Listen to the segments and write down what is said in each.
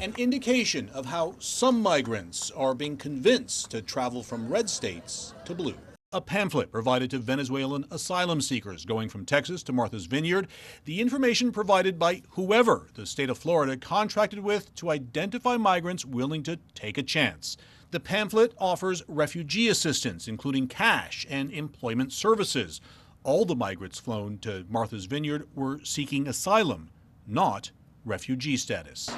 An indication of how some migrants are being convinced to travel from red states to blue. A pamphlet provided to Venezuelan asylum seekers going from Texas to Martha's Vineyard. The information provided by whoever the state of Florida contracted with to identify migrants willing to take a chance. The pamphlet offers refugee assistance, including cash and employment services. All the migrants flown to Martha's Vineyard were seeking asylum, not refugee status.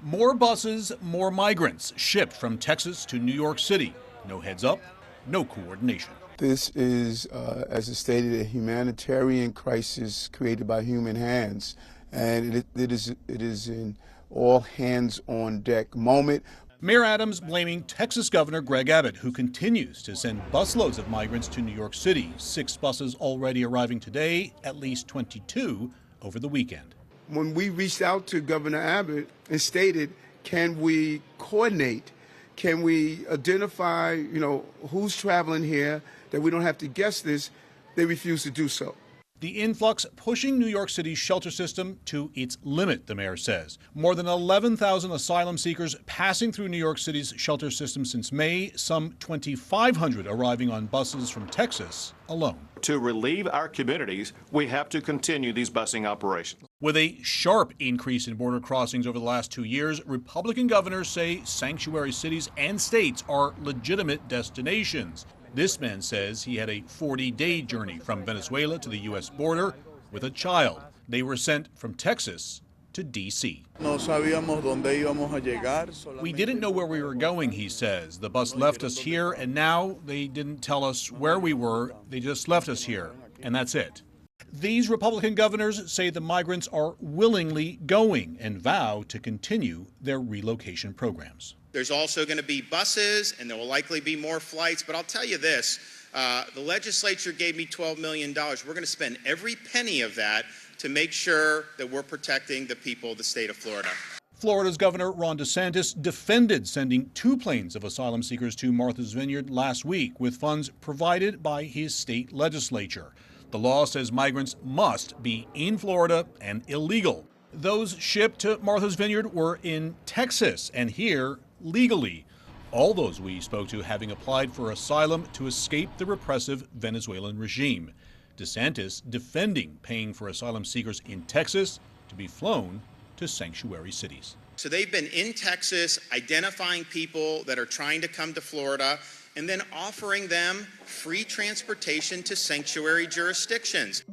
More buses, more migrants shipped from Texas to New York City. No heads up, no coordination. This is, as it's stated, a humanitarian crisis created by human hands, and it is an all hands on deck moment. Mayor Adams blaming Texas Governor Greg Abbott, who continues to send busloads of migrants to New York City. 6 buses already arriving today, at least 22 over the weekend. When we reached out to Governor Abbott and stated, can we coordinate? Can we identify, who's traveling here, that we don't have to guess this? They refused to do so. The influx pushing New York City's shelter system to its limit, the mayor says. More than 11,000 asylum seekers passing through New York City's shelter system since May, some 2,500 arriving on buses from Texas alone. To relieve our communities, we have to continue these busing operations. With a sharp increase in border crossings over the last 2 years, Republican governors say sanctuary cities and states are legitimate destinations. This man says he had a 40-day journey from Venezuela to the U.S. border with a child. They were sent from Texas to D.C. We didn't know where we were going, he says. The bus left us here, and now they didn't tell us where we were. They just left us here, and that's it. These Republican governors say the migrants are willingly going and vow to continue their relocation programs. There's also going to be buses, and there will likely be more flights. But I'll tell you this, the legislature gave me $12 million. We're going to spend every penny of that to make sure that we're protecting the people of the state of Florida. Florida's Governor Ron DeSantis defended sending 2 planes of asylum seekers to Martha's Vineyard last week with funds provided by his state legislature. The law says migrants must be in Florida and illegal. Those shipped to Martha's Vineyard were in Texas and here legally. All those we spoke to having applied for asylum to escape the repressive Venezuelan regime. DeSantis defending paying for asylum seekers in Texas to be flown to sanctuary cities. So they've been in Texas identifying people that are trying to come to Florida and then offering them free transportation to sanctuary jurisdictions.